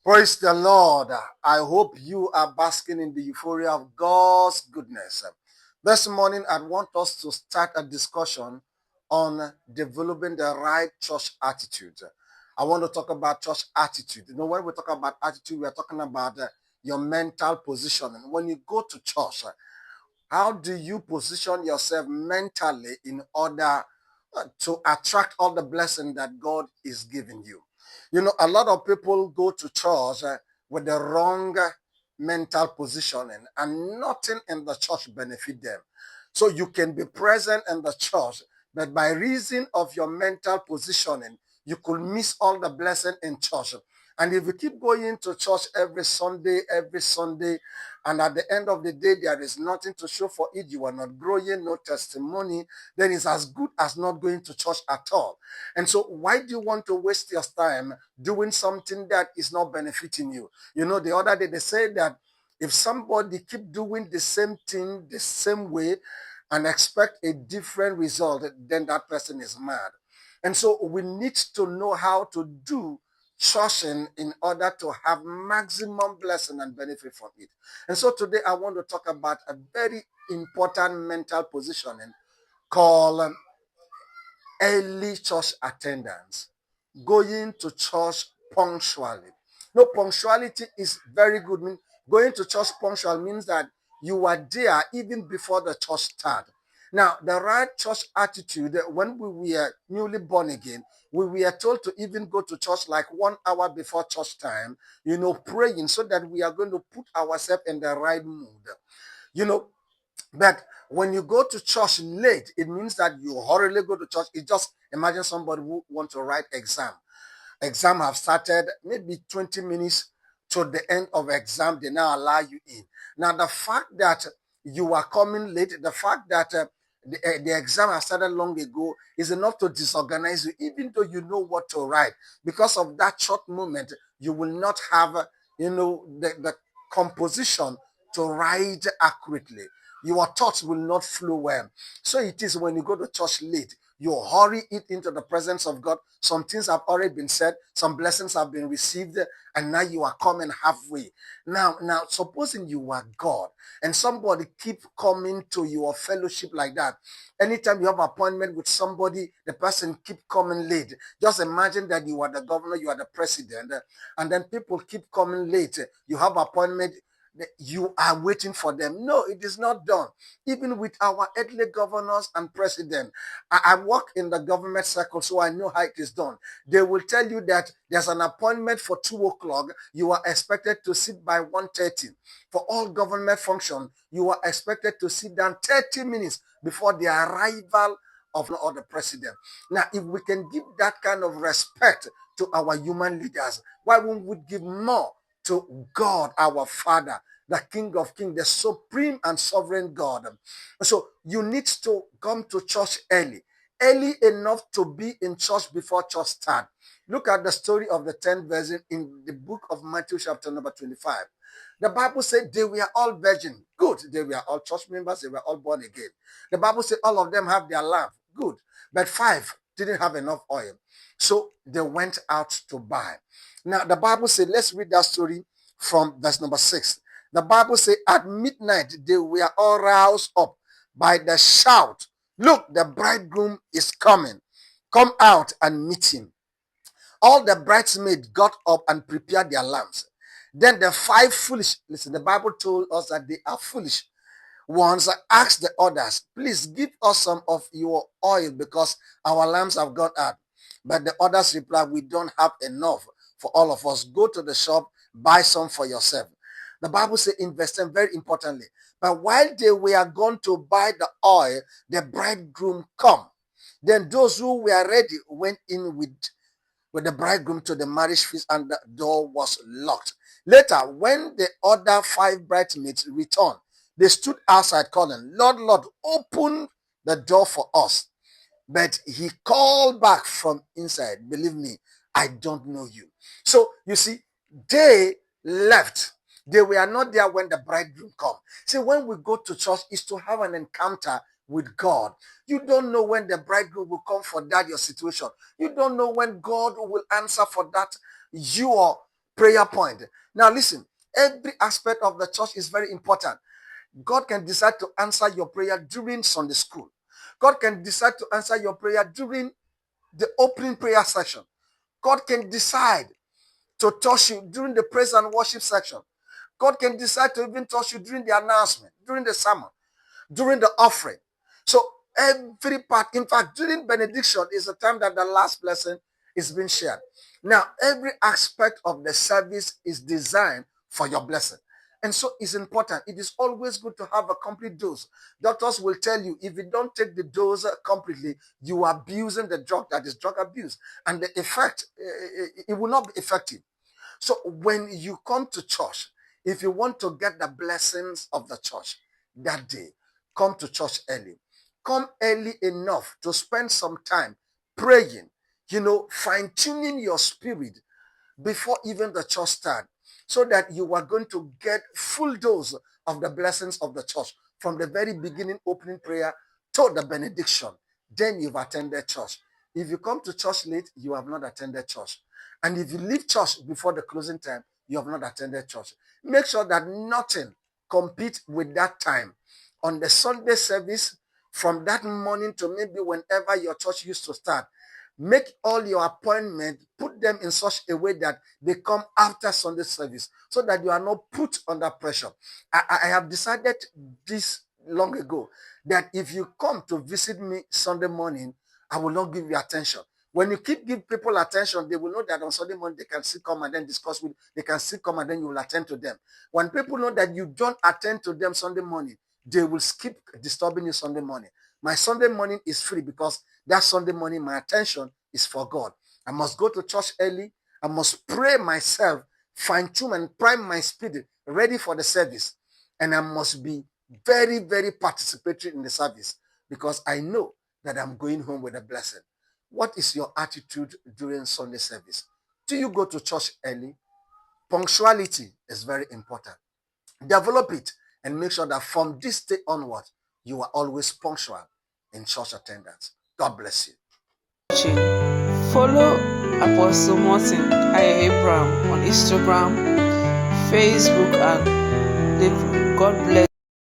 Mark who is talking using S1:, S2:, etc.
S1: Praise the Lord. I hope you are basking in the euphoria of God's goodness. This morning, I want us to start a discussion on developing the right church attitude. I want to talk about church attitude. When we talk about attitude, we are talking about your mental position. And when you go to church, how do you position yourself mentally in order to attract all the blessing that God is giving you? A lot of people go to church with the wrong mental positioning, and nothing in the church benefit them. So you can be present in the church, but by reason of your mental positioning, you could miss all the blessing in church. And if you keep going to church every Sunday, and at the end of the day, there is nothing to show for it, you are not growing, no testimony, then it's as good as not going to church at all. And so why do you want to waste your time doing something that is not benefiting you? The other day they said that if somebody keep doing the same thing the same way and expect a different result, then that person is mad. And so we need to know how to do choosing in order to have maximum blessing and benefit from it. And so today I want to talk about a very important mental positioning called early church attendance, going to church punctually. No, punctuality is very good. Going to church punctual means that you are there even before the church starts. Now, the right church attitude, when we were newly born again, we were told to even go to church like 1 hour before church time, praying so that we are going to put ourselves in the right mood. You know, but when you go to church late, it means that you hurriedly go to church. It just imagine somebody who want to write exam. Exam have started maybe 20 minutes to the end of exam. They now allow you in. Now, the fact that you are coming late, the fact that the exam has started long ago is enough to disorganize you, even though you know what to write. Because of that short moment, you will not have, the composition to write accurately. Your thoughts will not flow well. So it is when you go to church late, you hurry it into the presence of God. Some things have already been said, some blessings have been received, and now you are coming halfway. Now, supposing you are God and somebody keep coming to your fellowship like that. Anytime you have an appointment with somebody, the person keep coming late. Just imagine that you are the governor, you are the president, and then people keep coming late. You have appointment, you are waiting for them. No, it is not done. Even with our earthly governors and president, I work in the government circle, so I know how it is done. They will tell you that there's an appointment for 2 o'clock. You are expected to sit by 1:30. For all government function, you are expected to sit down 30 minutes before the arrival of the president. Now, if we can give that kind of respect to our human leaders, why won't we give more to God, our Father, the King of Kings, the supreme and sovereign God? So you need to come to church early enough to be in church before church start. Look at the story of the 10 virgins in the book of Matthew chapter number 25. The Bible said they were all virgins. Good. They were all church members. They were all born again. The Bible said all of them have their lamp. Good. But 5 didn't have enough oil. So they went out to buy. Now, the Bible said, let's read that story from verse number 6. The Bible said, at midnight, they were all roused up by the shout, look, the bridegroom is coming. Come out and meet him. All the bridesmaids got up and prepared their lamps. Then the 5 foolish, listen, the Bible told us that they are foolish ones, asked the others, please give us some of your oil because our lamps have gone out. But the others replied, we don't have enough for all of us. Go to the shop, buy some for yourself. The Bible says in verse 10, very importantly, but while they were going to buy the oil, the bridegroom come. Then those who were ready went in with the bridegroom to the marriage feast, and the door was locked. Later, when the other 5 bridesmaids returned, they stood outside calling, Lord, Lord, open the door for us. But he called back from inside, believe me, I don't know you. So you see, they left. They were not there when the bridegroom come. See, when we go to church, is to have an encounter with God. You don't know when the bridegroom will come for that your situation. You don't know when God will answer for that your prayer point. Now listen, every aspect of the church is very important. God can decide to answer your prayer during Sunday school. God can decide to answer your prayer during the opening prayer session. God can decide to touch you during the praise and worship section. God can decide to even touch you during the announcement, during the sermon, during the offering. So every part, in fact, during benediction is the time that the last blessing is being shared. Now, every aspect of the service is designed for your blessing. And so it's important. It is always good to have a complete dose. Doctors will tell you if you don't take the dose completely, you are abusing the drug, that is drug abuse. And the effect, it will not be effective. So when you come to church, if you want to get the blessings of the church that day, come to church early. Come early enough to spend some time praying, fine-tuning your spirit before even the church start, so that you are going to get full dose of the blessings of the church from the very beginning opening prayer to the benediction. Then you've attended church. If you come to church late, you have not attended church. And if you leave church before the closing time, you have not attended church. Make sure that nothing competes with that time. On the Sunday service, from that morning to maybe whenever your church used to start, make all your appointments, put them in such a way that they come after Sunday service, so that you are not put under pressure. I have decided this long ago, that if you come to visit me Sunday morning, I will not give you attention. When you give people attention, they will know that on Sunday morning they can still come and then discuss with, they can still come and then you will attend to them. When people know that you don't attend to them Sunday morning, they will skip disturbing you Sunday morning. My Sunday morning is free because that Sunday morning my attention is for God. I must go to church early. I must pray myself, fine-tune and prime my spirit, ready for the service. And I must be very, very participatory in the service, because I know that I'm going home with a blessing. What is your attitude during Sunday service? Do you go to church early? Punctuality is very important. Develop it and make sure that from this day onward, you are always punctual in church attendance. God bless you.
S2: Follow Apostle Martin Abraham on Instagram, Facebook, and God bless.